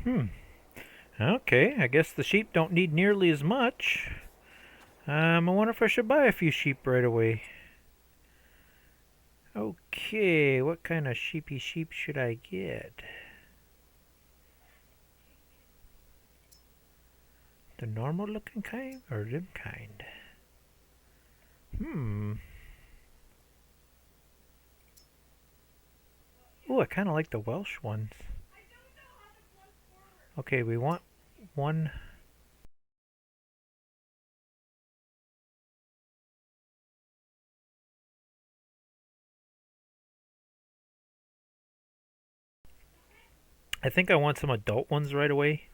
Hmm. Okay, I guess the sheep don't need nearly as much. I wonder if I should buy a few sheep right away. Okay, what kind of sheepy sheep should I get? The normal looking kind or them kind? Hmm. Ooh, I kind of like the Welsh ones. Okay, we want one. I think I want some adult ones right away.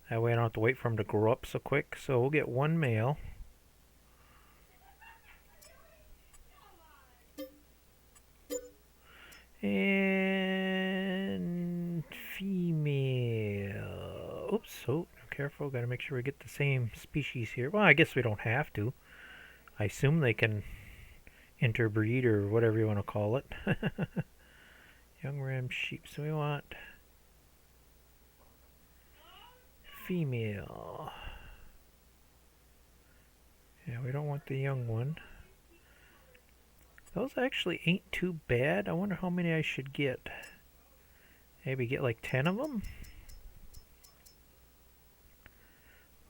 That way I don't have to wait for them to grow up so quick. So we'll get one male. And female. Oops, oh, careful. Gotta make sure we get the same species here. Well, I guess we don't have to. I assume they can interbreed or whatever you want to call it. Young ram sheep. So we want female. Yeah, we don't want the young one. Those actually ain't too bad. I wonder how many I should get. Maybe get like 10 of them?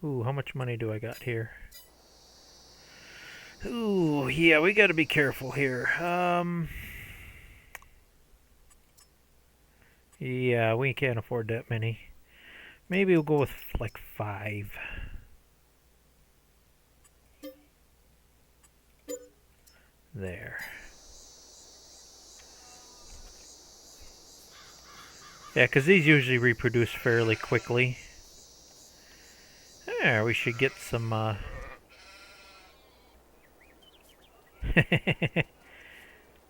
Ooh, how much money do I got here? Ooh, yeah, we gotta be careful here. Yeah, we can't afford that many. Maybe we'll go with like 5. There. Yeah, because these usually reproduce fairly quickly. There, we should get some,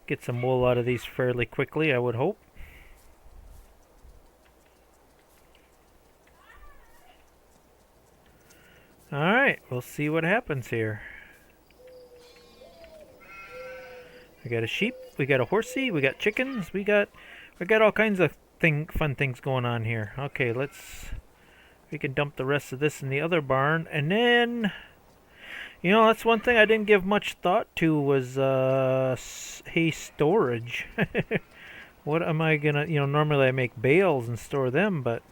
get some wool out of these fairly quickly, I would hope. Alright, we'll see what happens here. We got a sheep, we got a horsey, we got chickens, we got all kinds of fun things going on here. Okay, we can dump the rest of this in the other barn, and then, you know, that's one thing I didn't give much thought to was hay storage. What am I gonna, you know, normally I make bales and store them, but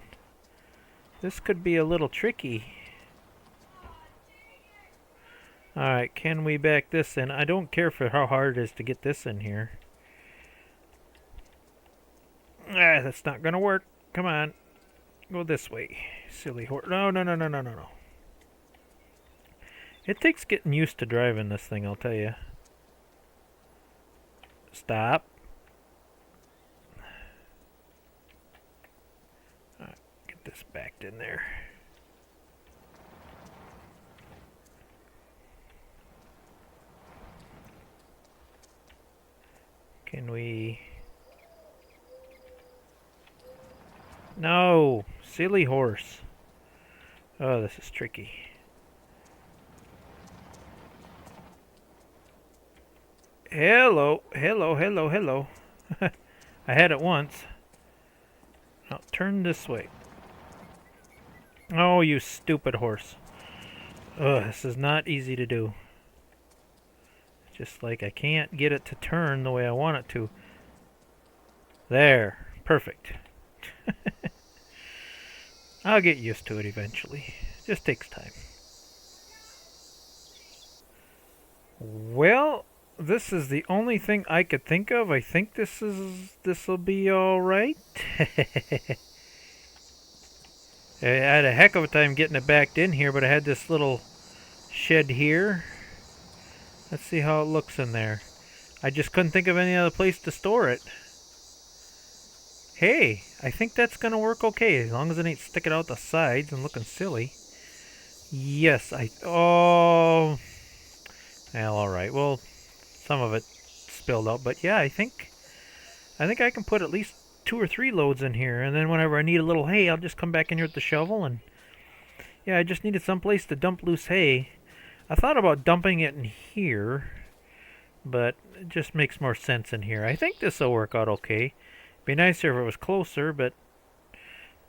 this could be a little tricky. Alright, can we back this in? I don't care for how hard it is to get this in here. Ah, that's not gonna work. Come on. Go this way. Silly horse. No, no, no, no, no, no, no. It takes getting used to driving this thing, I'll tell you. Stop. Alright, get this backed in there. Can we... No! Silly horse. Oh, this is tricky. Hello, hello, hello, hello. I had it once. Now turn this way. Oh, you stupid horse. Ugh, this is not easy to do. Just like I can't get it to turn the way I want it to. There. Perfect. I'll get used to it eventually. Just takes time. Well, this is the only thing I could think of. I think this'll be all right. I had a heck of a time getting it backed in here, but I had this little shed here. Let's see how it looks in there. I just couldn't think of any other place to store it. Hey, I think that's gonna work okay, as long as it ain't sticking out the sides and looking silly. Yes, oh... Well, alright, well, some of it spilled out, but yeah, I think I can put at least 2 or 3 loads in here, and then whenever I need a little hay, I'll just come back in here with the shovel, and... Yeah, I just needed some place to dump loose hay. I thought about dumping it in here, but it just makes more sense in here. I think this will work out okay. Be nicer if it was closer, but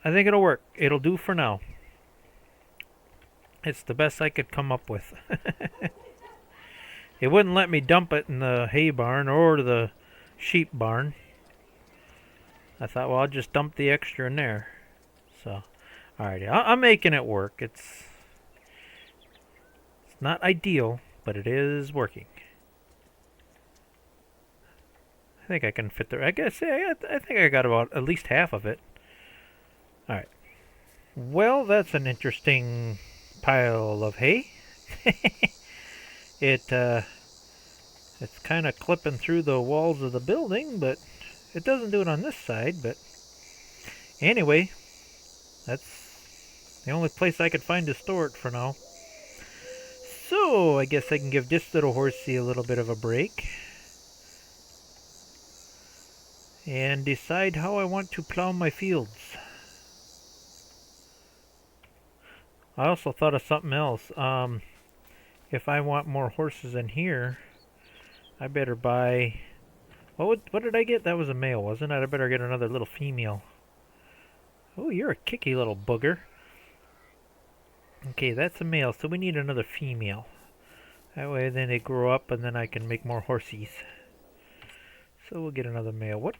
I think it'll work. It'll do for now. It's the best I could come up with. It wouldn't let me dump it in the hay barn or the sheep barn. I thought, well, I'll just dump the extra in there. So, alrighty, I'm making it work. It's not ideal, but it is working. I think I can fit there. I guess, yeah, I think I got about at least half of it. Alright. Well, that's an interesting pile of hay. It's kind of clipping through the walls of the building, but it doesn't do it on this side. But anyway, that's the only place I could find to store it for now. So I guess I can give this little horsey a little bit of a break and decide how I want to plow my fields. I also thought of something else. If I want more horses in here, I better buy... What did I get? That was a male, wasn't it? I better get another little female. Oh, you're a kicky little booger. Okay, that's a male, so we need another female. That way then they grow up and then I can make more horsies. So we'll get another male. What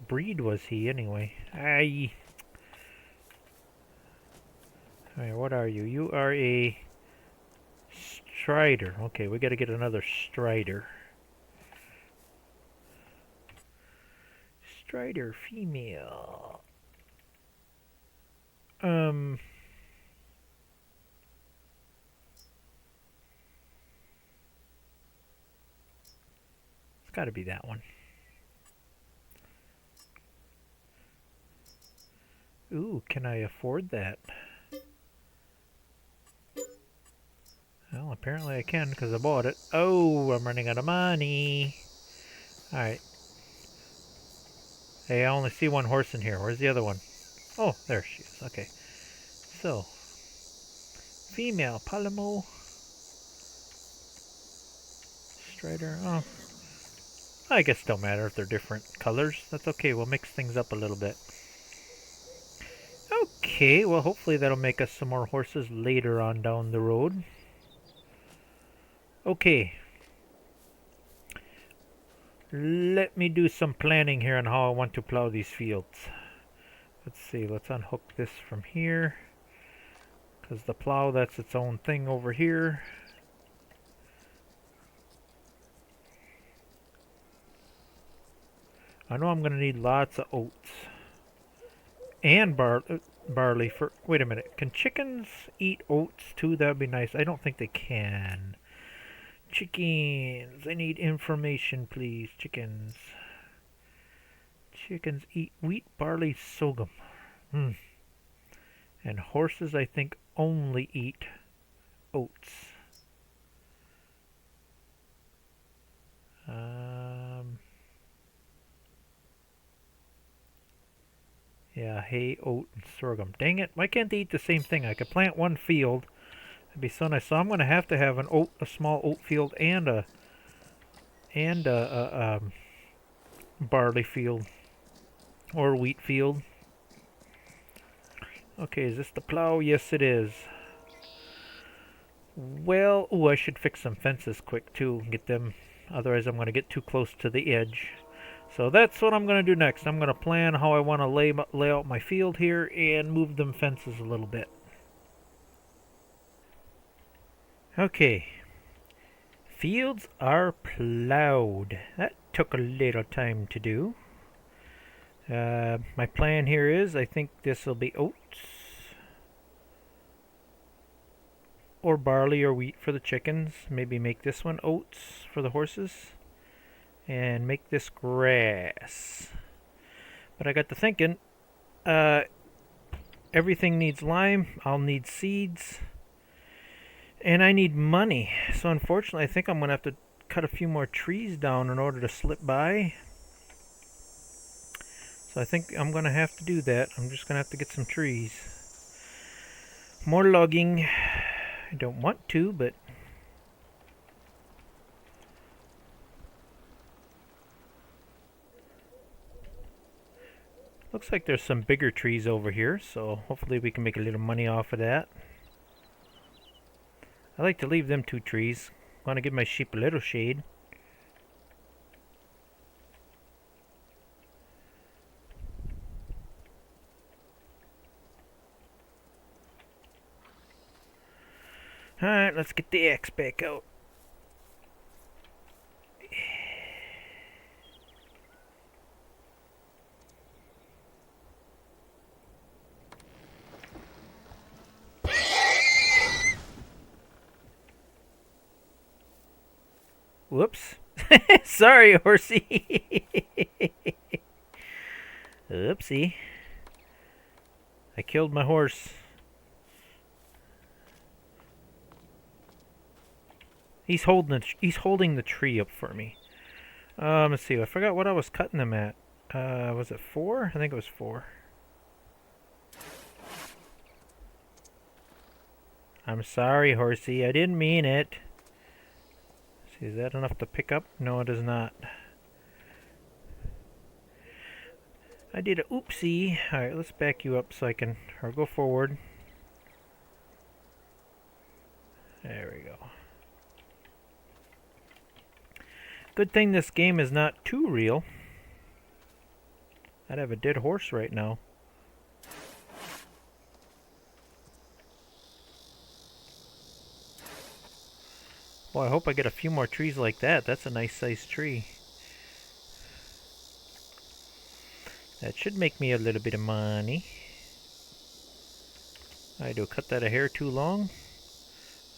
breed was he anyway? Alright, what are you? You are a Strider. Okay, we gotta get another Strider. Strider female. It's gotta be that one. Ooh, can I afford that? Well, apparently I can because I bought it. Oh, I'm running out of money. Alright. Hey, I only see one horse in here. Where's the other one? Oh, there she is. Okay. So, female Palamo. Strider. Oh. I guess it don't matter if they're different colors. That's okay. We'll mix things up a little bit. Okay, well hopefully that'll make us some more horses later on down the road. Okay. Let me do some planning here on how I want to plow these fields. Let's see, let's unhook this from here. Because the plow, that's its own thing over here. I know I'm going to need lots of oats. And barley for... Wait a minute. Can chickens eat oats too? That would be nice. I don't think they can. Chickens. I need information, please. Chickens. Chickens eat wheat, barley, sorghum. And horses, I think, only eat oats. Yeah, hay, oat, and sorghum. Dang it, why can't they eat the same thing? I could plant one field. It'd be so nice. So I'm going to have a small oat field and a barley field or wheat field. Okay, is this the plow? Yes, it is. Well, ooh, I should fix some fences quick too and get them. Otherwise, I'm going to get too close to the edge. So that's what I'm going to do next. I'm going to plan how I want to lay out my field here and move them fences a little bit. Okay. Fields are plowed. That took a little time to do. My plan here is I think this will be oats. Or barley or wheat for the chickens. Maybe make this one oats for the horses. And make this grass. But I got to thinking, everything needs lime. I'll need seeds. And I need money. So unfortunately, I think I'm going to have to cut a few more trees down in order to slip by. So I think I'm going to have to do that. I'm just going to have to get some trees. More logging. I don't want to, but... Looks like there's some bigger trees over here, so hopefully we can make a little money off of that. I like to leave them 2 trees. Want to give my sheep a little shade. Alright, let's get the axe back out. Whoops. Sorry, horsey. Oopsie. I killed my horse. He's holding the tree up for me. Let's see. I forgot what I was cutting them at. Was it 4? I think it was 4. I'm sorry, horsey. I didn't mean it. See, is that enough to pick up? No, it is not. I did a oopsie. Alright, let's back you up so I can, or go forward. There we go. Good thing this game is not too real. I'd have a dead horse right now. Well, I hope I get a few more trees like that. That's a nice sized tree. That should make me a little bit of money. I do cut that a hair too long.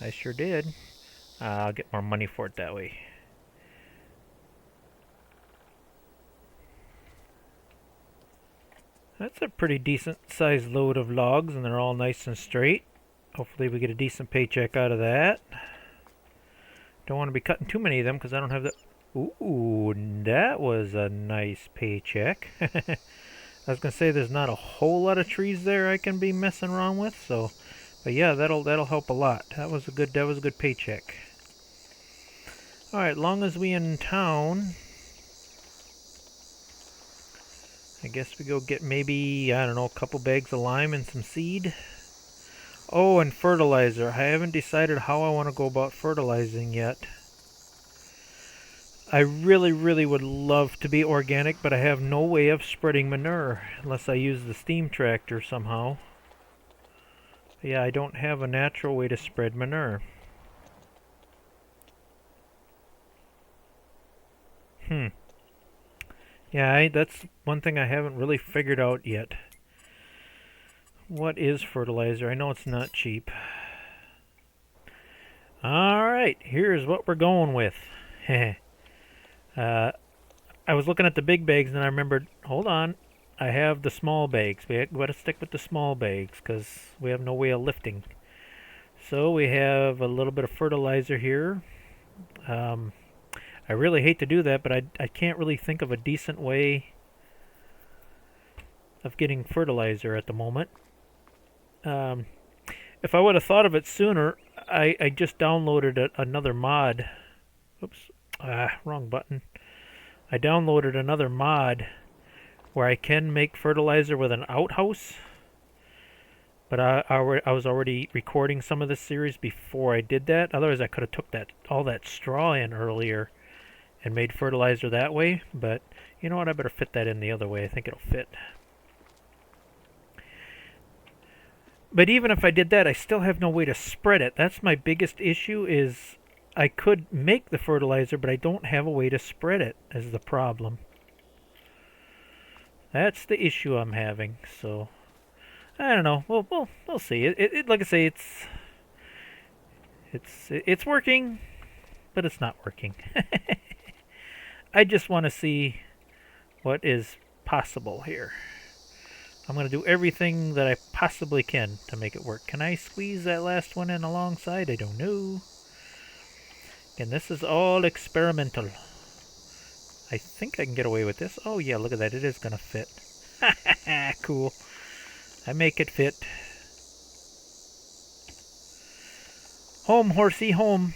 I sure did. I'll get more money for it that way. That's a pretty decent sized load of logs, and they're all nice and straight. Hopefully we get a decent paycheck out of that. Don't want to be cutting too many of them because I don't have the... Ooh, that was a nice paycheck. I was gonna say there's not a whole lot of trees there I can be messing around with, so... But yeah, that'll help a lot. That was a good paycheck. Alright, long as we in town... I guess we go get maybe, I don't know, a couple bags of lime and some seed. Oh, and fertilizer. I haven't decided how I want to go about fertilizing yet. I really would love to be organic, but I have no way of spreading manure unless I use the steam tractor somehow. Yeah, I don't have a natural way to spread manure. Yeah, that's one thing I haven't really figured out yet. What is fertilizer? I know it's not cheap. Alright, here's what we're going with. I was looking at the big bags and I remembered, hold on, I have the small bags. We got to stick with the small bags because we have no way of lifting. So we have a little bit of fertilizer here. I really hate to do that, but I can't really think of a decent way of getting fertilizer at the moment. If I would have thought of it sooner, I just downloaded another mod. Oops, wrong button. I downloaded another mod where I can make fertilizer with an outhouse. But I was already recording some of this series before I did that. Otherwise, I could have took all that straw in earlier and made fertilizer that way. But you know what? I better fit that in the other way. I think it'll fit. But even if I did that, I still have no way to spread it. That's my biggest issue is I could make the fertilizer, but I don't have a way to spread it is the problem. That's the issue I'm having. So I don't know. We'll see. Like I say, it's working, but it's not working. I just want to see what is possible here. I'm going to do everything that I possibly can to make it work. Can I squeeze that last one in alongside? I don't know. Again, this is all experimental. I think I can get away with this. Oh yeah, look at that. It is going to fit. Cool. I make it fit. Home, horsey, home.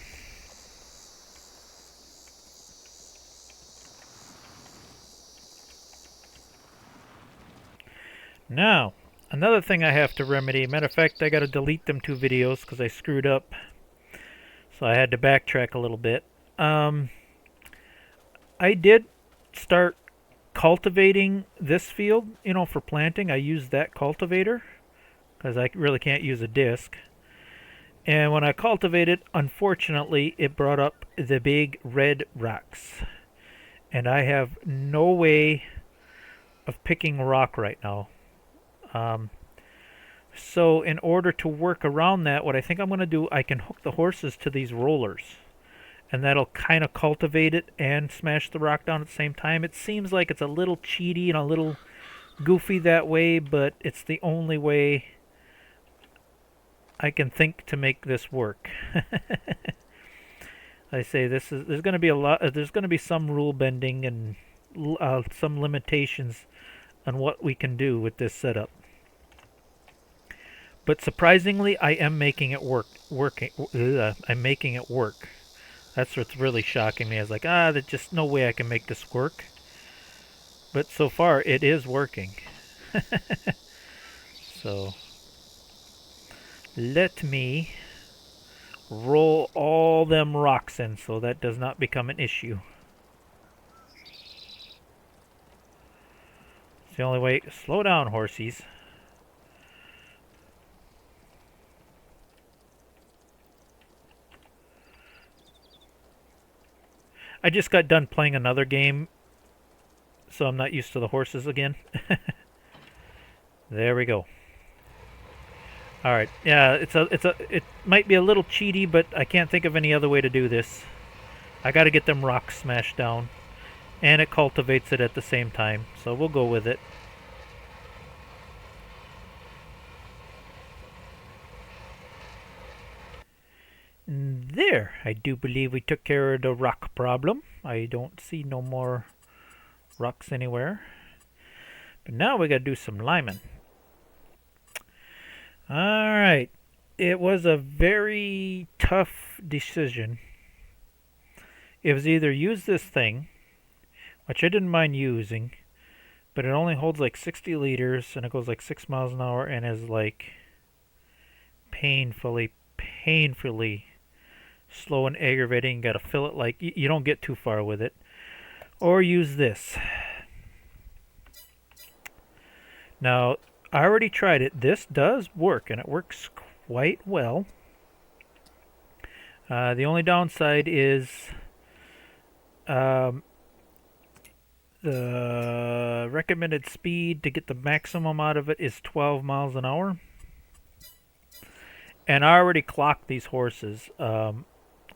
Now, another thing I have to remedy. Matter of fact, I got to delete them 2 videos because I screwed up. So I had to backtrack a little bit. Um, I did start cultivating this field, for planting. I used that cultivator because I really can't use a disc. And when I cultivated, unfortunately, it brought up the big red rocks. And I have no way of picking rock right now. So in order to work around that, what I think I'm going to do, I can hook the horses to these rollers. And that'll kind of cultivate it and smash the rock down at the same time. It seems like it's a little cheaty and a little goofy that way, but it's the only way I can think to make this work. I say there's going to be there's going to be some rule bending and some limitations on what we can do with this setup. But surprisingly, I am making it work. I'm making it work. That's what's really shocking me. I was like, there's just no way I can make this work. But so far, it is working. So, let me roll all them rocks in so that does not become an issue. It's the only way. Slow down, horsies. I just got done playing another game, so I'm not used to the horses again. There we go. All right. Yeah, it might be a little cheaty, but I can't think of any other way to do this. I got to get them rocks smashed down, and it cultivates it at the same time. So we'll go with it. There, I do believe we took care of the rock problem. I don't see no more rocks anywhere. But now we gotta do some liming. Alright, it was a very tough decision. It was either use this thing, which I didn't mind using, but it only holds like 60 liters and it goes like 6 miles an hour and is like painfully slow and aggravating. You gotta fill it like you don't get too far with it. Or use this. Now, I already tried it. This does work, and it works quite well. The only downside is the recommended speed to get the maximum out of it is 12 miles an hour. And I already clocked these horses.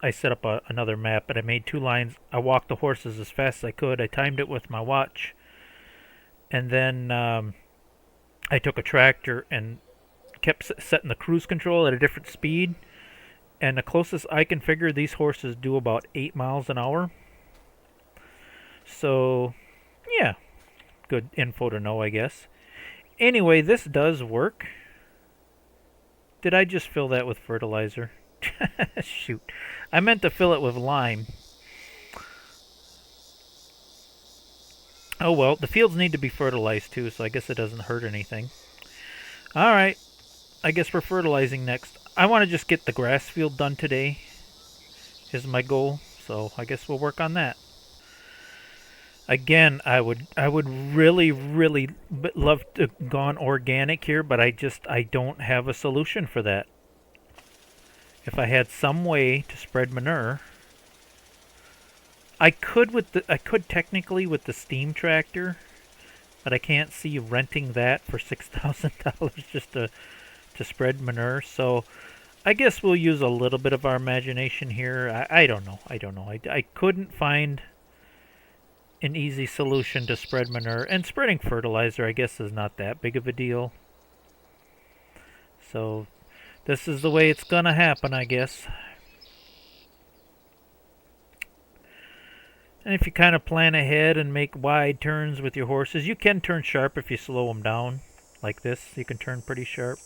I set up another map, and I made 2 lines. I walked the horses as fast as I could. I timed it with my watch. And then I took a tractor and kept setting the cruise control at a different speed. And the closest I can figure, these horses do about 8 miles an hour. So, yeah, good info to know, I guess. Anyway, this does work. Did I just fill that with fertilizer? Shoot. I meant to fill it with lime. Oh well, the fields need to be fertilized too, so I guess it doesn't hurt anything. Alright, I guess we're fertilizing next. I want to just get the grass field done today, is my goal, so I guess we'll work on that. Again, I would really love to have gone organic here, but I don't have a solution for that. If I had some way to spread manure, I could technically with the steam tractor, but I can't see renting that for $6,000 just to spread manure. So I guess we'll use a little bit of our imagination here. I don't know. I couldn't find an easy solution to spread manure, and spreading fertilizer I guess is not that big of a deal. So this is the way it's gonna happen, I guess. And if you kind of plan ahead and make wide turns with your horses, you can turn sharp if you slow them down like this. You can turn pretty sharp.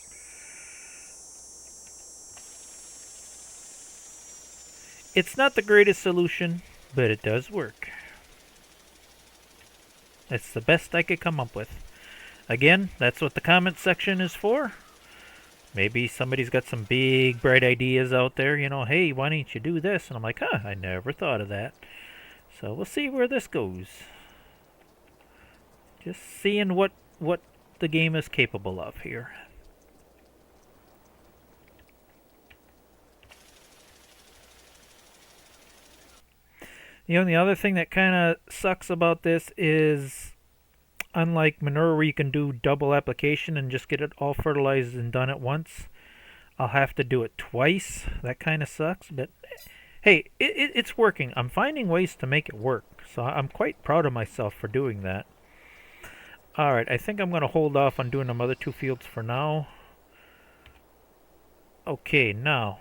It's not the greatest solution, but it does work. It's the best I could come up with. Again, that's what the comment section is for. Maybe somebody's got some big, bright ideas out there, you know, hey, why don't you do this? And I'm like, huh, I never thought of that. So we'll see where this goes. Just seeing what the game is capable of here. The only other thing that kind of sucks about this is, unlike manure where you can do double application and just get it all fertilized and done at once, I'll have to do it twice. That kind of sucks, but hey, it's working. I'm finding ways to make it work, so I'm quite proud of myself for doing that. Alright, I think I'm going to hold off on doing them other two fields for now. Okay, now,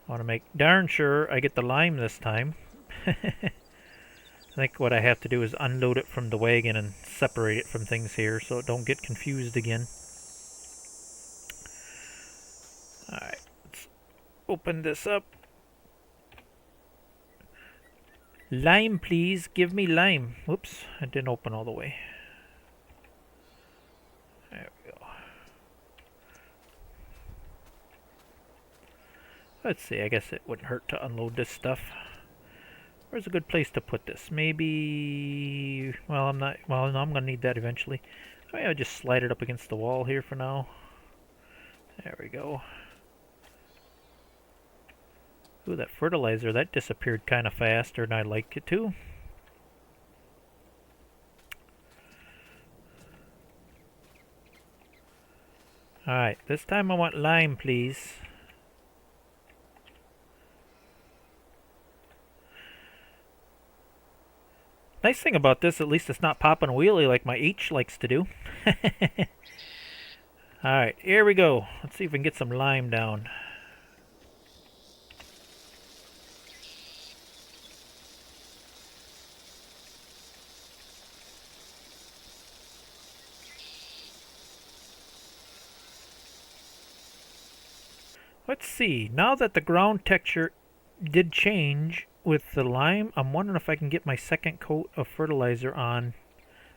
I want to make darn sure I get the lime this time. I think what I have to do is unload it from the wagon and separate it from things here so it don't get confused again. Alright, let's open this up. Lime, please. Give me lime. Whoops, it didn't open all the way. There we go. Let's see, I guess it wouldn't hurt to unload this stuff. Where's a good place to put this? Maybe... Well, I'm not... Well, no, I'm going to need that eventually. Maybe I'll just slide it up against the wall here for now. There we go. Ooh, that fertilizer, that disappeared kind of faster than I'd like it to. Alright, this time I want lime, please. Nice thing about this, at least it's not popping a wheelie like my H likes to do. Alright, here we go. Let's see if we can get some lime down. Let's see, now that the ground texture did change with the lime, I'm wondering if I can get my second coat of fertilizer on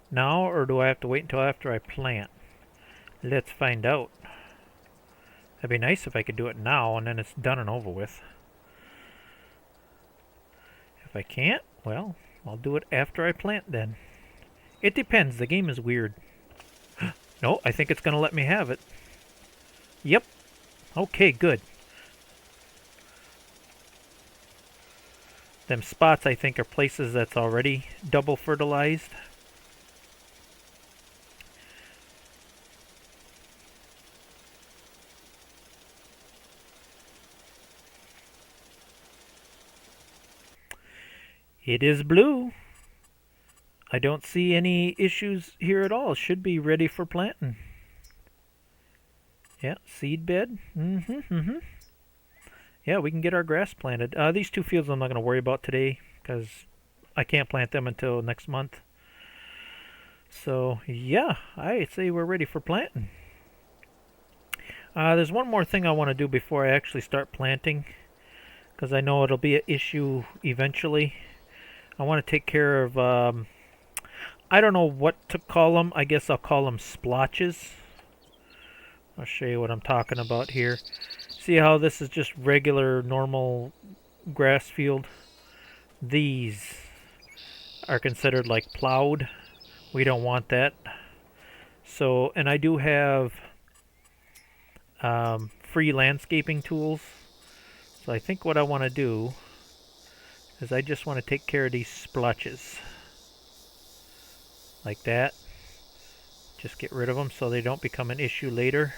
now, or do I have to wait until after I plant? Let's find out. That'd be nice if I could do it now and then it's done and over with. If I can't, well, I'll do it after I plant then. It depends, the game is weird. No, I think it's going to let me have it. Yep. Okay, good. Them spots, I think, are places that's already double fertilized. It is blue. I don't see any issues here at all. It should be ready for planting. Yeah, seed bed. Yeah, we can get our grass planted. These two fields I'm not going to worry about today because I can't plant them until next month. So, yeah, I'd say we're ready for planting. There's one more thing I want to do before I actually start planting because I know it'll be an issue eventually. I want to take care of, I don't know what to call them. I guess I'll call them splotches. I'll show you what I'm talking about here. See how this is just regular, normal grass field? These are considered like plowed. We don't want that. So, and I do have free landscaping tools. So I think what I want to do is I just want to take care of these splotches. Like that. Just get rid of them so they don't become an issue later.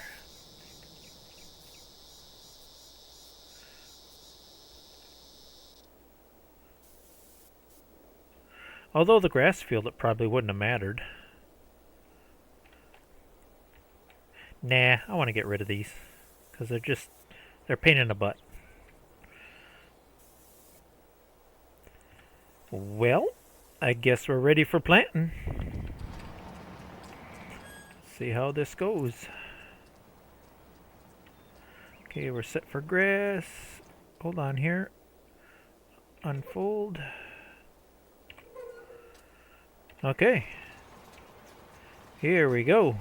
Although the grass field, it probably wouldn't have mattered. Nah, I want to get rid of these. Because they're a pain in the butt. Well, I guess we're ready for planting. See how this goes. Okay, we're set for grass. Hold on here. Unfold. Okay. Here we go.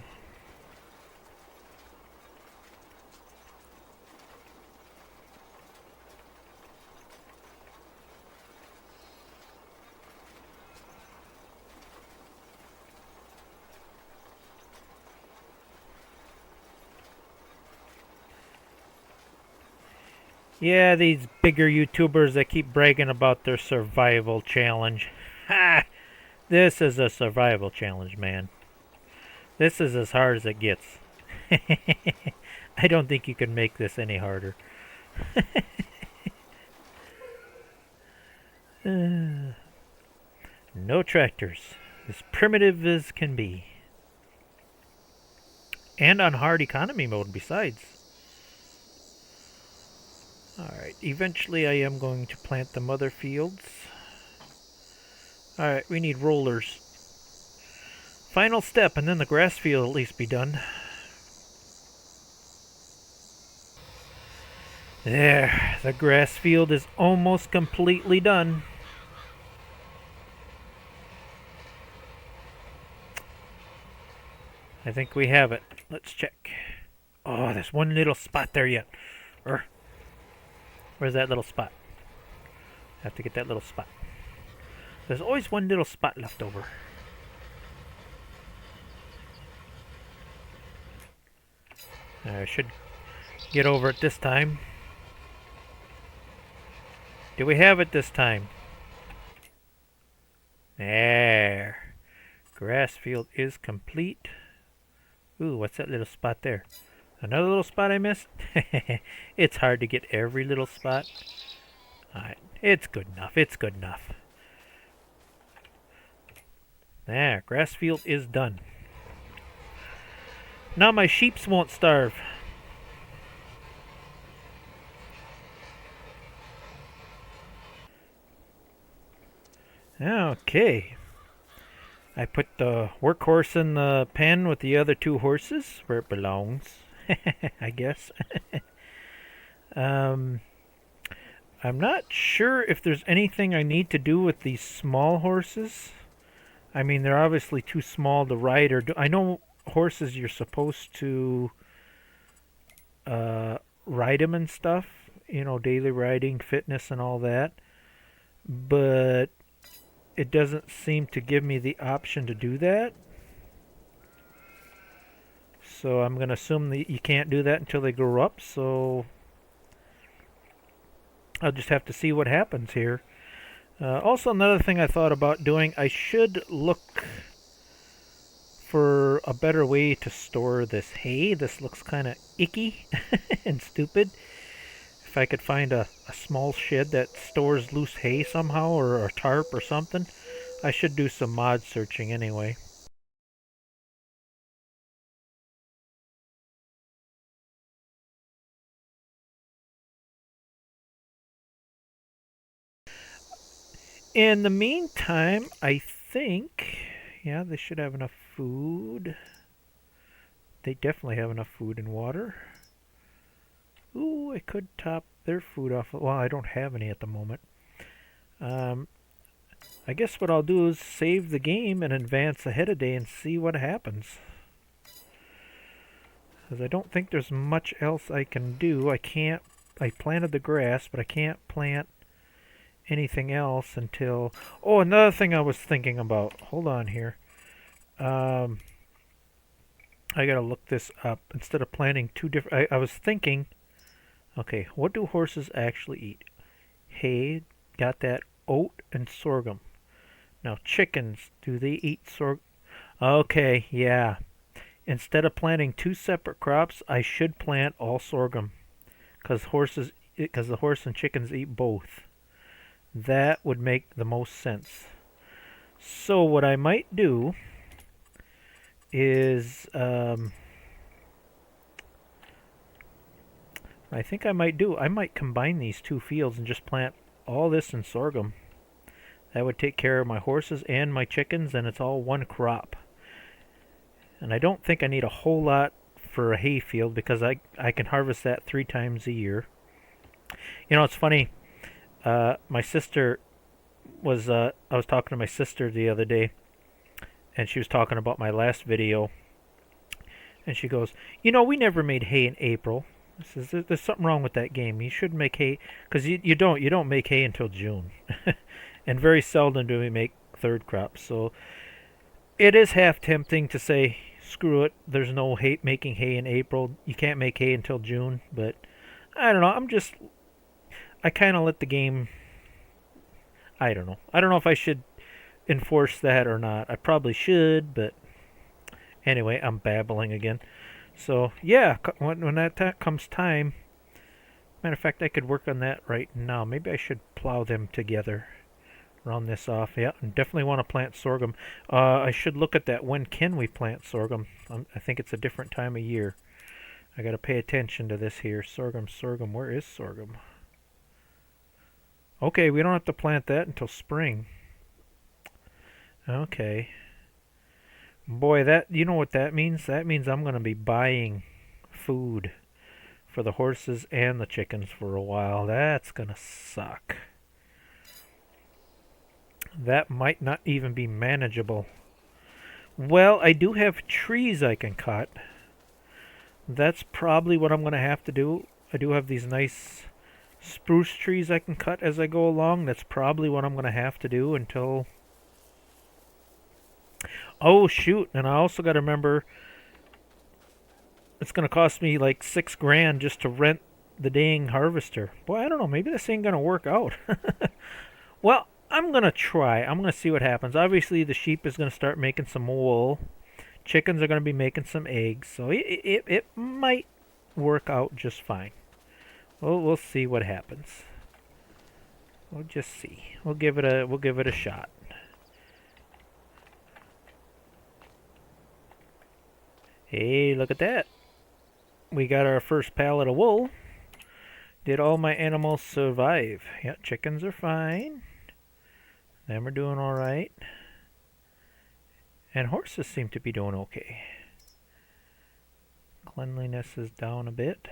Yeah, these bigger YouTubers that keep bragging about their survival challenge. Ha! This is a survival challenge, man. This is as hard as it gets. I don't think you can make this any harder. No tractors. As primitive as can be. And on hard economy mode besides. Alright, eventually I am going to plant the mother fields. Alright, we need rollers. Final step, and then the grass field will at least be done. There, the grass field is almost completely done. I think we have it. Let's check. Oh, there's one little spot there yet. Where's that little spot? I have to get that little spot. There's always one little spot left over. I should get over it this time. Do we have it this time? There. Grass field is complete. Ooh, what's that little spot there? Another little spot I missed? It's hard to get every little spot. Alright, it's good enough. It's good enough. There, grass field is done. Now my sheeps won't starve. Okay. I put the workhorse in the pen with the other two horses where it belongs. I guess. I'm not sure if there's anything I need to do with these small horses. I mean, they're obviously too small to ride or do. I know horses you're supposed to ride them and stuff. You know, daily riding, fitness and all that. But it doesn't seem to give me the option to do that. So I'm going to assume that you can't do that until they grow up. So I'll just have to see what happens here. Also, another thing I thought about doing, I should look for a better way to store this hay. This looks kind of icky and stupid. If I could find a small shed that stores loose hay somehow, or a tarp or something, I should do some mod searching anyway. In the meantime, I think, yeah, they should have enough food. They definitely have enough food and water. Ooh, I could top their food off. Well, I don't have any at the moment. I guess what I'll do is save the game and advance ahead a day and see what happens. Because I don't think there's much else I can do. I planted the grass, but I can't plant anything else until... Oh, another thing I was thinking about. Hold on here. I gotta look this up. Instead of planting two different... I was thinking... Okay, what do horses actually eat? Hay, got that, oat, and sorghum. Now, chickens, do they eat sorghum? Okay, yeah. Instead of planting two separate crops, I should plant all sorghum. Because the horse and chickens eat both. That would make the most sense. So what I might do is... I think I might combine these two fields and just plant all this in sorghum. That would take care of my horses and my chickens, and it's all one crop. And I don't think I need a whole lot for a hay field because I can harvest that 3 times a year. You know, it's funny. My sister was I was talking to my sister the other day, and she was talking about my last video, and she goes, "You know, we never made hay in April." I says, "There's something wrong with that game. You should make hay, because you don't make hay until June, and very seldom do we make third crops. So it is half tempting to say, screw it. There's no hay making hay in April. You can't make hay until June. But I don't know. I kind of let the game. I don't know. I don't know if I should enforce that or not. I probably should, but anyway, I'm babbling again. So yeah, when that comes time. Matter of fact, I could work on that right now. Maybe I should plow them together. Round this off. Yeah, and definitely want to plant sorghum. I should look at that. When can we plant sorghum? I think it's a different time of year. I got to pay attention to this here. Sorghum, sorghum. Where is sorghum? Okay, we don't have to plant that until spring. Okay. Boy, you know what that means? That means I'm going to be buying food for the horses and the chickens for a while. That's going to suck. That might not even be manageable. Well, I do have trees I can cut. That's probably what I'm going to have to do. I do have these nice spruce trees I can cut as I go along. That's probably what I'm going to have to do until... Oh, shoot. And I also got to remember it's going to cost me like $6,000 just to rent the dang harvester. Boy, I don't know. Maybe this ain't going to work out. Well, I'm going to try. I'm going to see what happens. Obviously, the sheep is going to start making some wool. Chickens are going to be making some eggs. So it might work out just fine. Well, we'll see what happens. We'll just see. We'll give it a shot. Hey, look at that. We got our first pallet of wool. Did all my animals survive? Yeah, chickens are fine. Them are doing all right. And horses seem to be doing okay. Cleanliness is down a bit.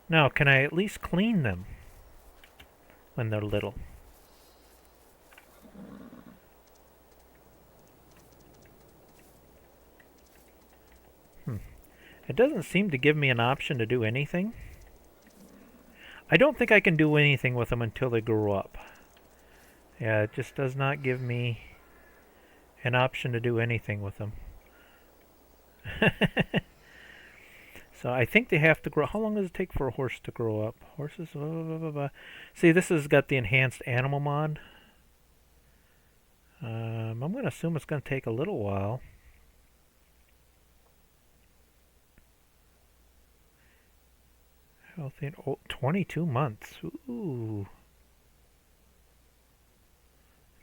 Now, can I at least clean them when they're little? It doesn't seem to give me an option to do anything. I don't think I can do anything with them until they grow up. Yeah, it just does not give me an option to do anything with them. So I think they have to grow. How long does it take for a horse to grow up? Horses, blah, blah, blah, blah. See, this has got the enhanced animal mod. I'm going to assume it's going to take a little while. Healthy, 22 months. Ooh.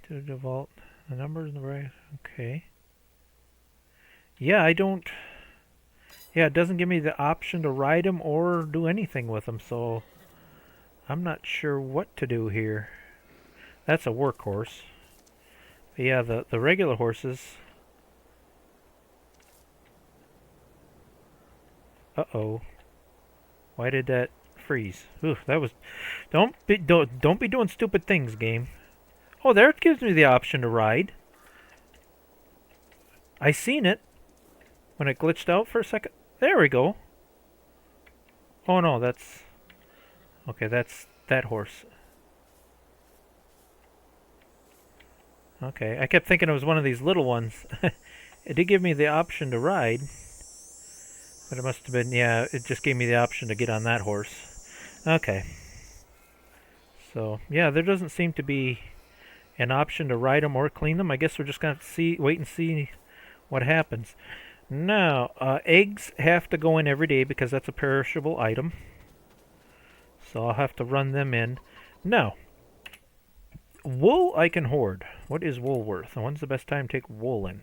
To default the numbers in the right. Okay. Yeah, I don't. Yeah, it doesn't give me the option to ride them or do anything with them, so I'm not sure what to do here. That's a workhorse. But yeah, the regular horses. Uh-oh. Why did that freeze? Ooh, that was... Don't be doing stupid things, game. Oh, there it gives me the option to ride. I seen it when it glitched out for a second. There we go. Oh no, that's... Okay, that's that horse. Okay, I kept thinking it was one of these little ones. It did give me the option to ride. But it must have been, yeah, it just gave me the option to get on that horse. Okay. So, yeah, there doesn't seem to be an option to ride them or clean them. I guess we're just going to wait and see what happens. Now, eggs have to go in every day because that's a perishable item. So I'll have to run them in. Now, wool I can hoard. What is wool worth? And when's the best time to take wool in?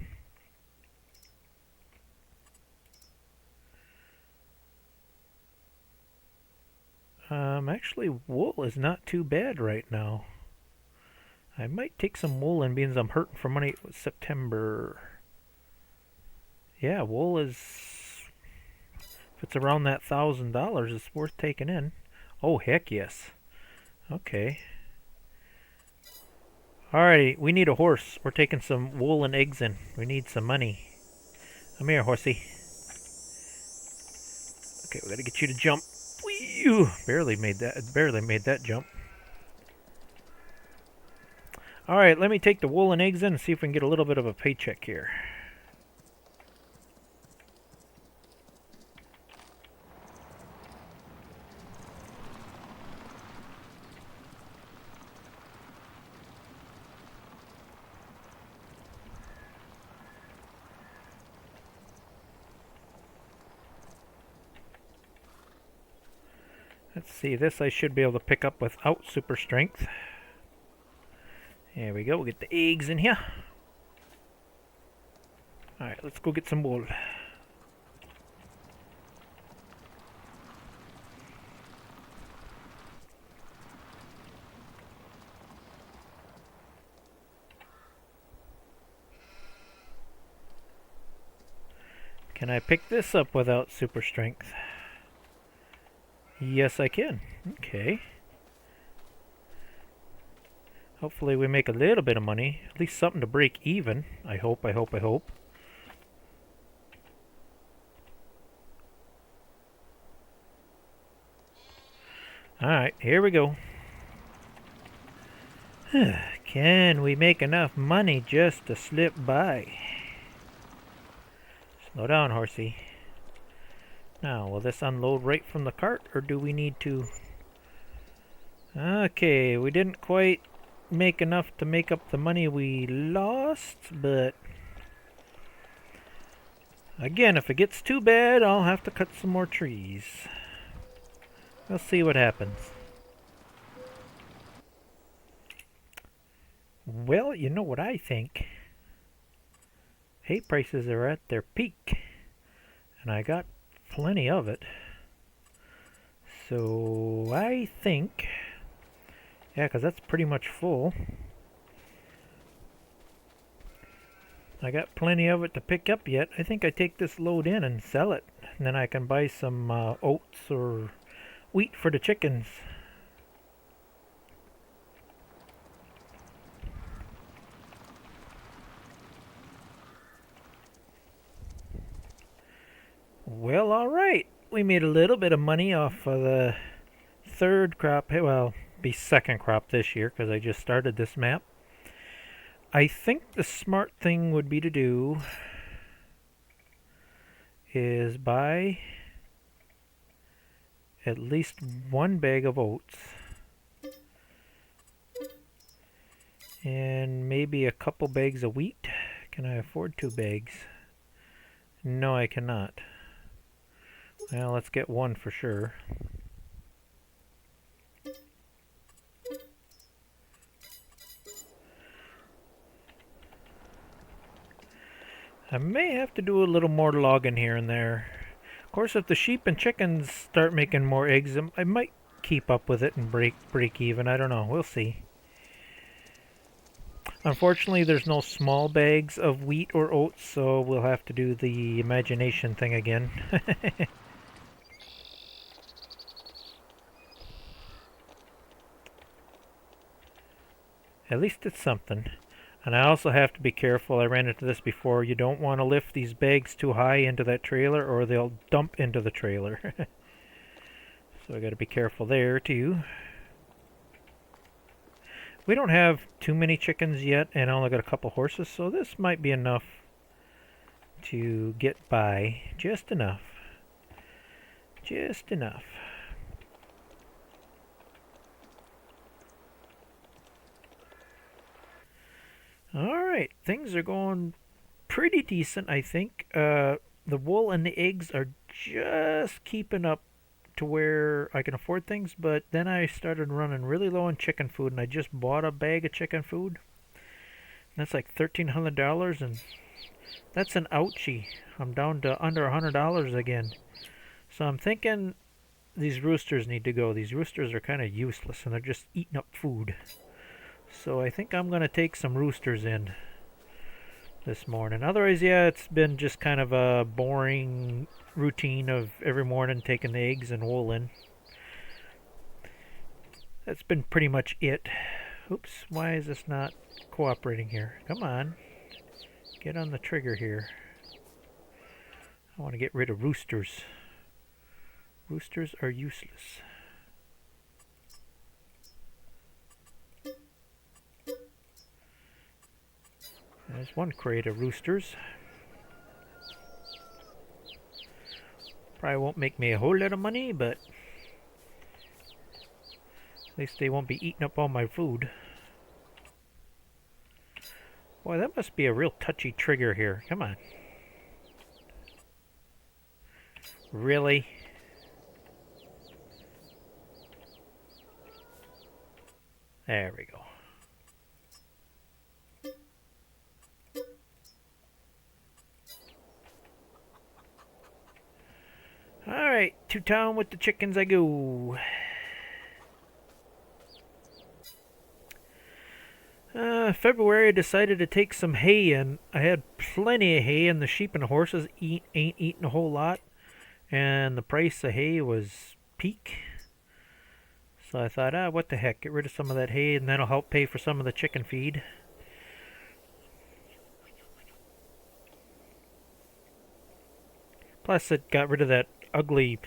Actually, wool is not too bad right now. I might take some wool in being I'm hurting for money. September. Yeah, wool is... If it's around that $1,000, it's worth taking in. Oh, heck yes. Okay. Alrighty, we need a horse. We're taking some wool and eggs in. We need some money. Come here, horsey. Okay, we gotta get you to jump. Whee! Barely made that jump. Alright, let me take the wool and eggs in and see if we can get a little bit of a paycheck here. Let's see, this I should be able to pick up without super strength. There we go, we'll get the eggs in here. Alright, let's go get some wool. Can I pick this up without super strength? Yes, I can. Okay. Hopefully we make a little bit of money. At least something to break even. I hope. Alright, here we go. Can we make enough money just to slip by? Slow down, horsey. Now, will this unload right from the cart, or do we need to... Okay, we didn't quite make enough to make up the money we lost, but... Again, if it gets too bad, I'll have to cut some more trees. We'll see what happens. Well, you know what I think. Hay prices are at their peak, and I got plenty of it. So I think, yeah, because that's pretty much full. I got plenty of it to pick up yet. I think I take this load in and sell it, and then I can buy some oats or wheat for the chickens. Well, alright. We made a little bit of money off of the third crop. Well, be second crop this year because I just started this map. I think the smart thing would be to do is buy at least one bag of oats and maybe a couple bags of wheat. Can I afford 2 bags? No, I cannot. Well, let's get one for sure. I may have to do a little more logging here and there. Of course, if the sheep and chickens start making more eggs, I might keep up with it and break even. I don't know. We'll see. Unfortunately, there's no small bags of wheat or oats, so we'll have to do the imagination thing again. At least it's something. And I also have to be careful. I ran into this before. You don't want to lift these bags too high into that trailer or they'll dump into the trailer. So I got to be careful there too. We don't have too many chickens yet, and I only got a couple horses, so this might be enough to get by. Just enough. Just enough. Alright, things are going pretty decent, I think. The wool and the eggs are just keeping up to where I can afford things, but then I started running really low on chicken food, and I just bought a bag of chicken food. That's like $1,300, and that's an ouchie. I'm down to under $100 again. So I'm thinking these roosters need to go. These roosters are kind of useless, and they're just eating up food. So I think I'm going to take some roosters in this morning. Otherwise, yeah, it's been just kind of a boring routine of every morning taking the eggs and wool in. That's been pretty much it. Oops, why is this not cooperating here? Come on. Get on the trigger here. I want to get rid of roosters. Roosters are useless. There's one crate of roosters. Probably won't make me a whole lot of money, but at least they won't be eating up all my food. Boy, that must be a real touchy trigger here. Come on. Really? There we go. Alright, to town with the chickens I go. February I decided to take some hay in. I had plenty of hay and the sheep and the horses ain't eating a whole lot. And the price of hay was peak. So I thought, what the heck, get rid of some of that hay and that'll help pay for some of the chicken feed. Plus it got rid of that ugly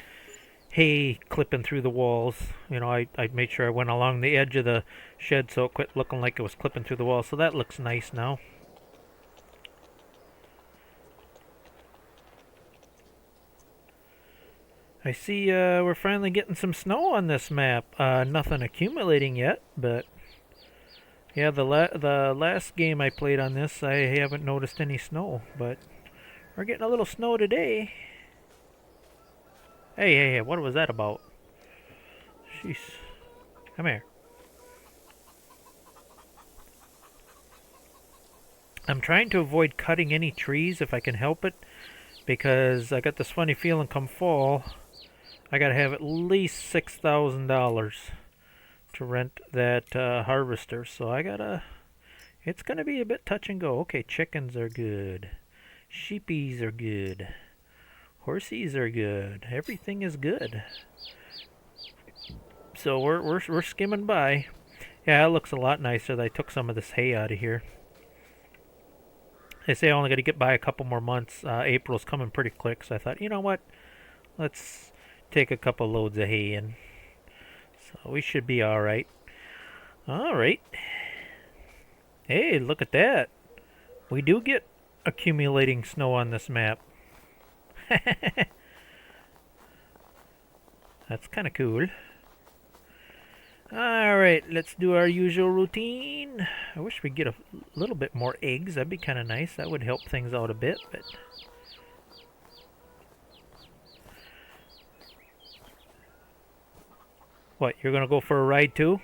hay clipping through the walls. You know, I made sure I went along the edge of the shed so it quit looking like it was clipping through the wall. So that looks nice now. I see we're finally getting some snow on this map. Nothing accumulating yet, but yeah, the last game I played on this, I haven't noticed any snow, but we're getting a little snow today. Hey, what was that about? Jeez. Come here. I'm trying to avoid cutting any trees if I can help it, because I got this funny feeling come fall, I gotta have at least $6,000 to rent that harvester, so it's gonna be a bit touch and go. Okay, chickens are good. Sheepies are good. Horsies are good. Everything is good. So we're skimming by. Yeah, it looks a lot nicer that I took some of this hay out of here. They say I only got to get by a couple more months. April's coming pretty quick, so I thought, you know what? Let's take a couple loads of hay in. So we should be all right. All right. Hey, look at that. We do get accumulating snow on this map. That's kind of cool. Alright, let's do our usual routine. I wish we'd get a little bit more eggs. That'd be kind of nice. That would help things out a bit, but... What, you're going to go for a ride too?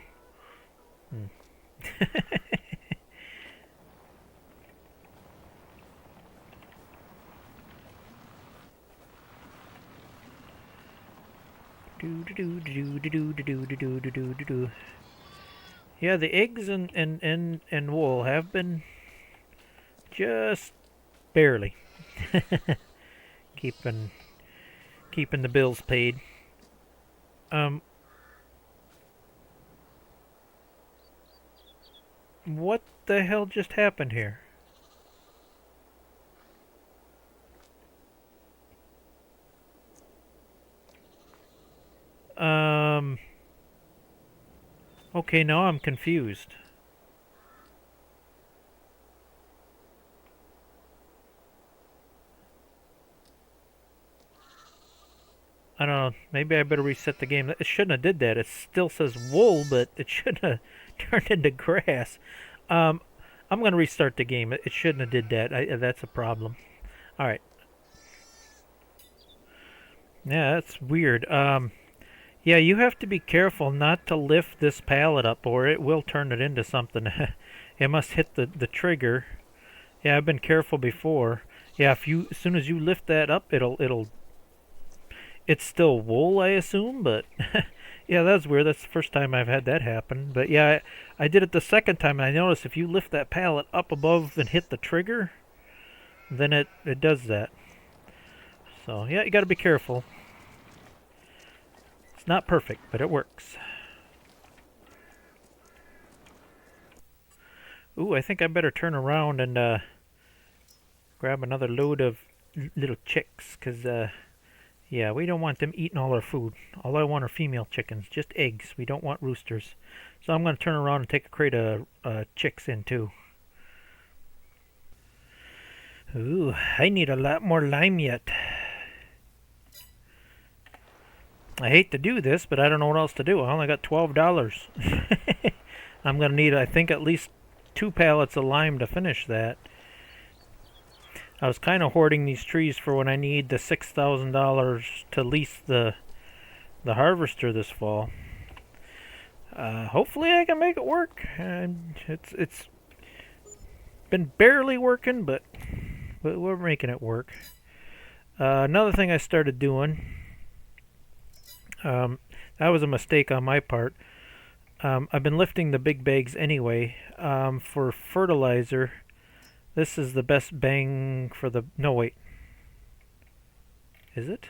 Yeah, the eggs and wool have been just barely keeping the bills paid. What the hell just happened here? Okay, now I'm confused. I don't know. Maybe I better reset the game. It shouldn't have did that. It still says wool, but it shouldn't have turned into grass. I'm going to restart the game. It shouldn't have did that. That's a problem. All right. Yeah, that's weird. Yeah, you have to be careful not to lift this pallet up or it will turn it into something. It must hit the trigger. Yeah, I've been careful before. Yeah, as soon as you lift that up, it's still wool, I assume, but yeah, that's weird. That's the first time I've had that happen. But yeah, I did it the second time and I noticed if you lift that pallet up above and hit the trigger, then it does that. So, yeah, you got to be careful. Not perfect, but it works. Ooh, I think I better turn around and grab another load of little chicks, 'cause yeah, we don't want them eating all our food. All I want are female chickens, just eggs. We don't want roosters. So I'm going to turn around and take a crate of chicks in too. Ooh, I need a lot more lime yet. I hate to do this, but I don't know what else to do. I only got $12. I'm going to need, I think, at least 2 pallets of lime to finish that. I was kind of hoarding these trees for when I need the $6,000 to lease the harvester this fall. Hopefully I can make it work. And it's been barely working, but we're making it work. Another thing I started doing, that was a mistake on my part. I've been lifting the big bags anyway. For fertilizer, this is the best bang for the... No, wait. Is it?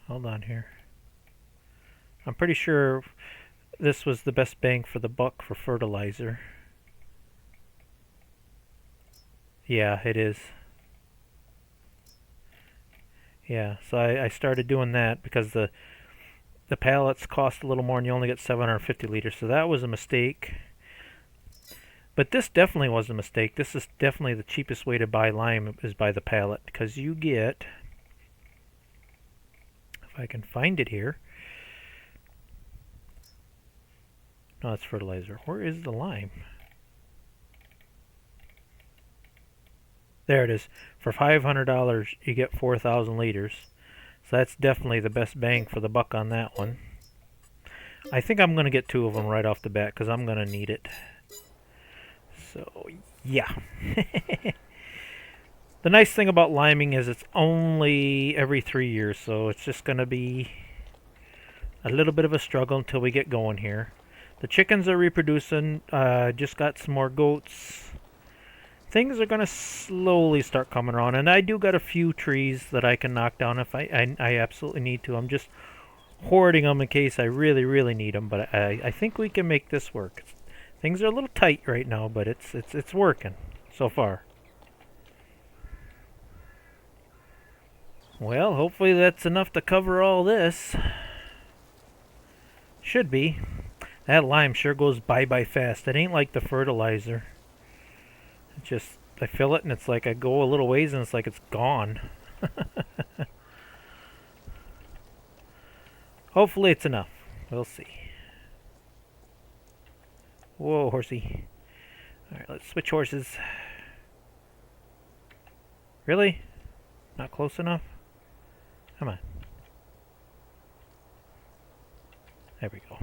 Hold on here. I'm pretty sure this was the best bang for the buck for fertilizer. Yeah, it is. Yeah, so I started doing that because the pallets cost a little more and you only get 750 liters, so that was a mistake. But this definitely was a mistake. This is definitely the cheapest way to buy lime is by the pallet, because you get, if I can find it here. No, it's fertilizer. Where is the lime? There it is. For $500 you get 4,000 liters. So that's definitely the best bang for the buck on that one. I think I'm going to get 2 of them right off the bat because I'm going to need it. So, yeah. The nice thing about liming is it's only every 3 years, so it's just going to be a little bit of a struggle until we get going here. The chickens are reproducing. Just got some more goats. Things are going to slowly start coming around, and I do got a few trees that I can knock down if I absolutely need to. I'm just hoarding them in case I really, really need them, but I think we can make this work. Things are a little tight right now, but it's working so far. Well, hopefully that's enough to cover all this. Should be. That lime sure goes bye-bye fast. It ain't like the fertilizer. It just, I fill it and it's like I go a little ways and it's like it's gone. Hopefully it's enough. We'll see. Whoa, horsey. Alright, let's switch horses. Really? Not close enough? Come on. There we go.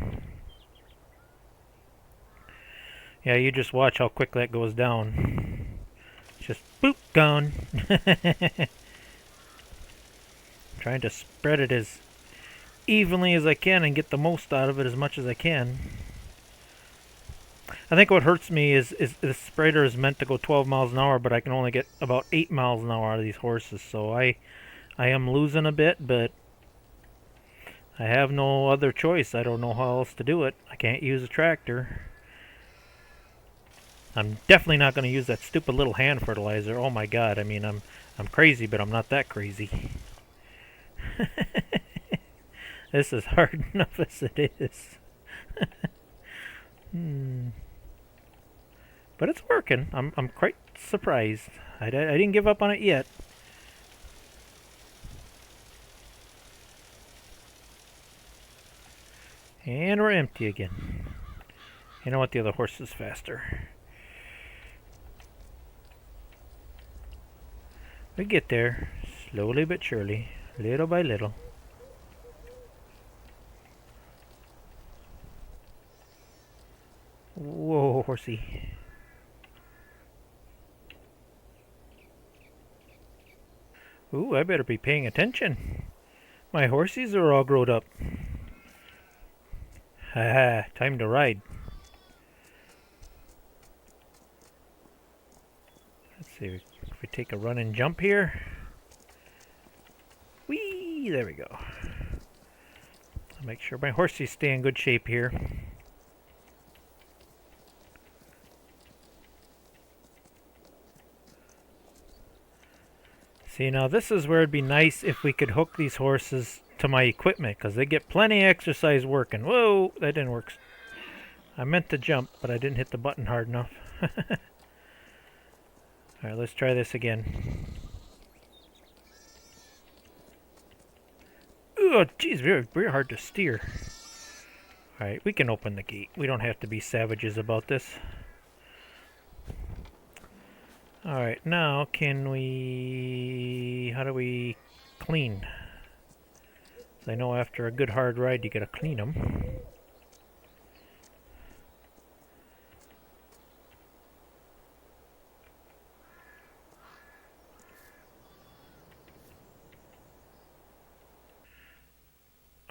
Yeah, you just watch how quick that goes down. Just boop, gone. Trying to spread it as evenly as I can and get the most out of it as much as I can. I think what hurts me is the spreader is meant to go 12 miles an hour, but I can only get about 8 miles an hour out of these horses, so I am losing a bit, but I have no other choice. I don't know how else to do it. I can't use a tractor. I'm definitely not going to use that stupid little hand fertilizer. Oh my god, I mean, I'm crazy, but I'm not that crazy. This is hard enough as it is. But it's working. I'm quite surprised. I didn't give up on it yet. And we're empty again. You know what? The other horse is faster. We get there, slowly but surely, little by little. Whoa, horsey. Ooh, I better be paying attention. My horsies are all growed up. Haha, time to ride. Let's see if we take a run and jump here. Whee! There we go. Make sure my horses stay in good shape here. See, now this is where it'd be nice if we could hook these horses to my equipment, because they get plenty of exercise working. Whoa, that didn't work. I meant to jump, but I didn't hit the button hard enough. Alright, let's try this again. Oh, geez, very, very hard to steer. Alright, we can open the gate. We don't have to be savages about this. Alright, now can we... how do we clean? So I know after a good hard ride you gotta clean them.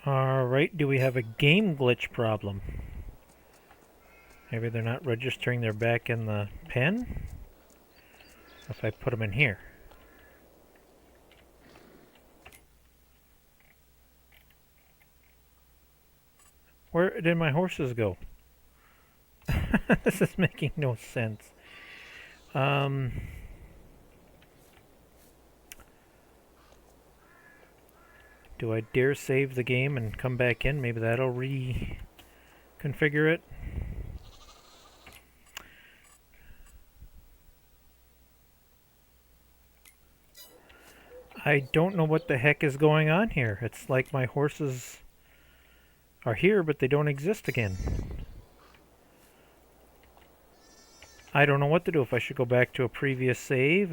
Alright, do we have a game glitch problem? Maybe they're not registering they're back in the pen? If I put them in here. Where did my horses go? This is making no sense. Do I dare save the game and come back in? Maybe that'll reconfigure it. I don't know what the heck is going on here. It's like my horses are here, but they don't exist again. I don't know what to do. If I should go back to a previous save,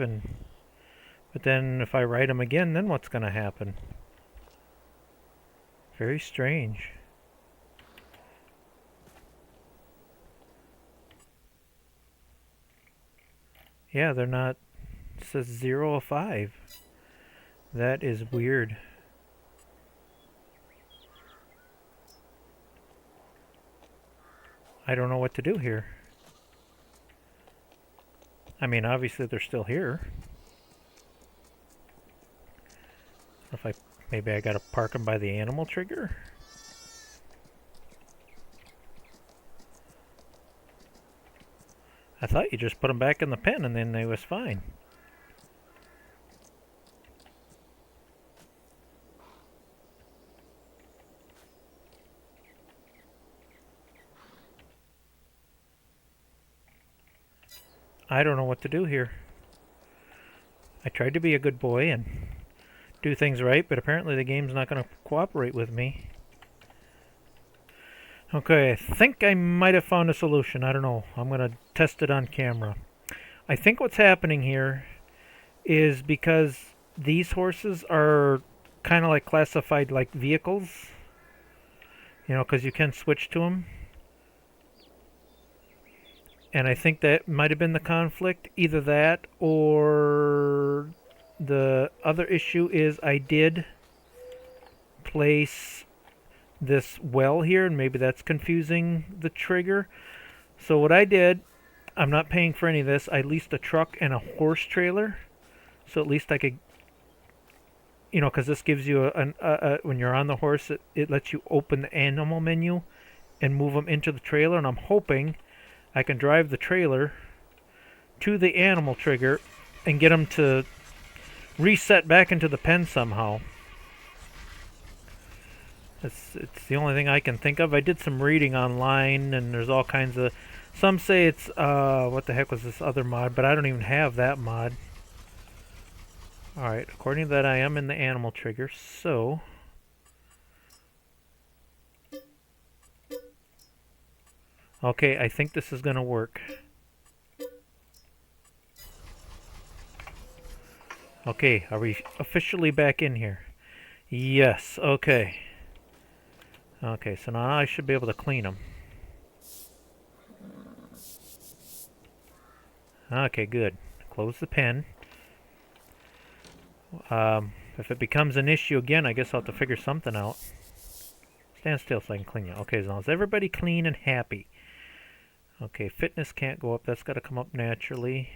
but then if I write them again, then what's going to happen? Very strange. Yeah, they're not. It says 0 of 5. That is weird. I don't know what to do here. I mean, obviously they're still here. Maybe I gotta park them by the animal trigger? I thought you just put them back in the pen and then they was fine. I don't know what to do here. I tried to be a good boy and do things right, but apparently the game's not going to cooperate with me. Okay, I think I might have found a solution. I don't know. I'm going to test it on camera. I think what's happening here is because these horses are kind of like classified like vehicles. You know, because you can switch to them. And I think that might have been the conflict. Either that or the other issue is I did place this well here, and maybe that's confusing the trigger. So what I did, I'm not paying for any of this. I leased a truck and a horse trailer. So at least I could, you know, because this gives you when you're on the horse, it lets you open the animal menu and move them into the trailer. And I'm hoping I can drive the trailer to the animal trigger and get them to reset back into the pen somehow. It's the only thing I can think of. I did some reading online, and there's all kinds of... Some say it's, what the heck was this other mod, but I don't even have that mod. Alright, according to that, I am in the animal trigger, so... Okay, I think this is going to work. Okay, are we officially back in here? Yes, okay. Okay, so now I should be able to clean them. Okay, good. Close the pen. If it becomes an issue again, I guess I'll have to figure something out. Stand still so I can clean you. Okay, as long as everybody clean and happy. Okay, fitness can't go up. That's got to come up naturally.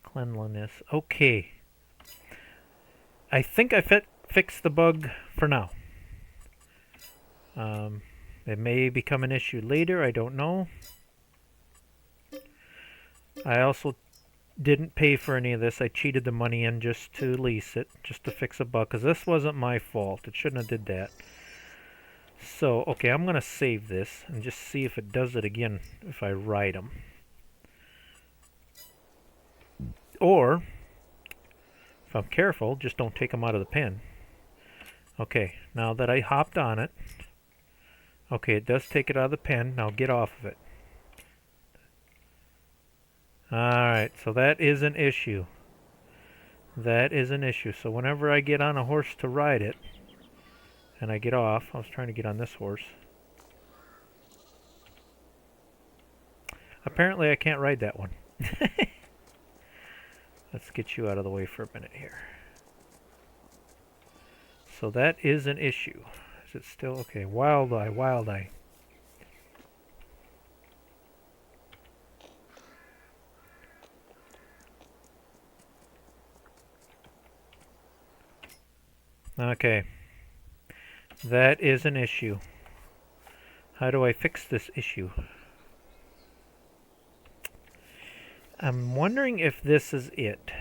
Cleanliness. Okay. I think I fixed the bug for now. It may become an issue later, I don't know. I also didn't pay for any of this. I cheated the money in just to lease it, just to fix a bug, because this wasn't my fault. It shouldn't have did that. So, okay, I'm going to save this and just see if it does it again if I write them. Or, if I'm careful, just don't take them out of the pen. Okay, now that I hopped on it, okay, it does take it out of the pen. Now get off of it. Alright, so that is an issue. That is an issue. So whenever I get on a horse to ride it, and I get off, I was trying to get on this horse. Apparently I can't ride that one. Let's get you out of the way for a minute here. So that is an issue. Is it still okay? Wild eye, wild eye. Okay. That is an issue. How do I fix this issue? I'm wondering if this is it.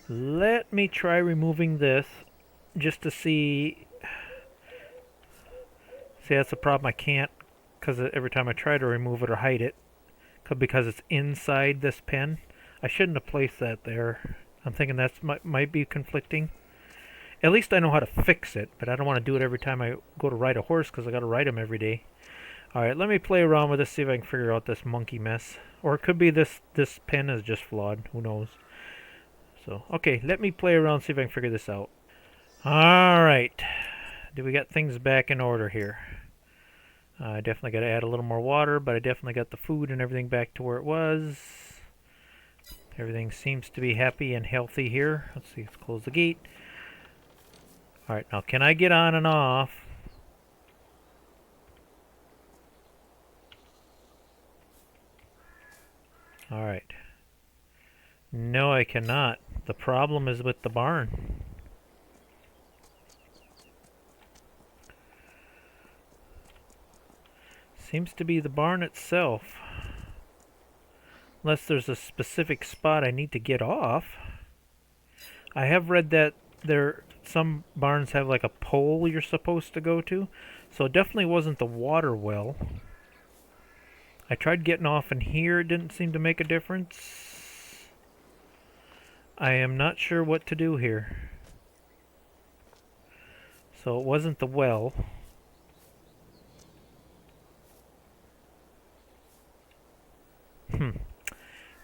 Let me try removing this just to see. See, that's the problem. I can't, because every time I try to remove it or hide it, because it's inside this pen. I shouldn't have placed that there. I'm thinking that might be conflicting. At least I know how to fix it, but I don't want to do it every time I go to ride a horse, because I got to ride him every day. Alright, let me play around with this, see if I can figure out this monkey mess. Or it could be this pen is just flawed. Who knows? So, okay, let me play around, see if I can figure this out. Alright. Do we got things back in order here? I definitely got to add a little more water, but I definitely got the food and everything back to where it was. Everything seems to be happy and healthy here. Let's see, let's close the gate. Alright, now can I get on and off? Alright. No, I cannot. The problem is with the barn. Seems to be the barn itself. Unless there's a specific spot I need to get off. I have read that some barns have like a pole you're supposed to go to. So it definitely wasn't the water well. I tried getting off in here, it didn't seem to make a difference. I am not sure what to do here. So it wasn't the well.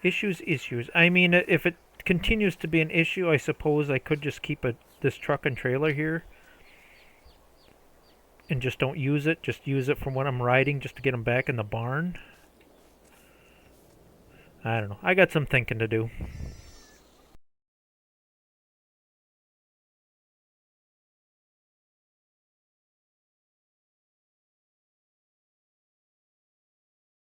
Issues. I mean, if it continues to be an issue, I suppose I could just keep this truck and trailer here. And just don't use it. Just use it from when I'm riding just to get them back in the barn. I don't know. I got some thinking to do.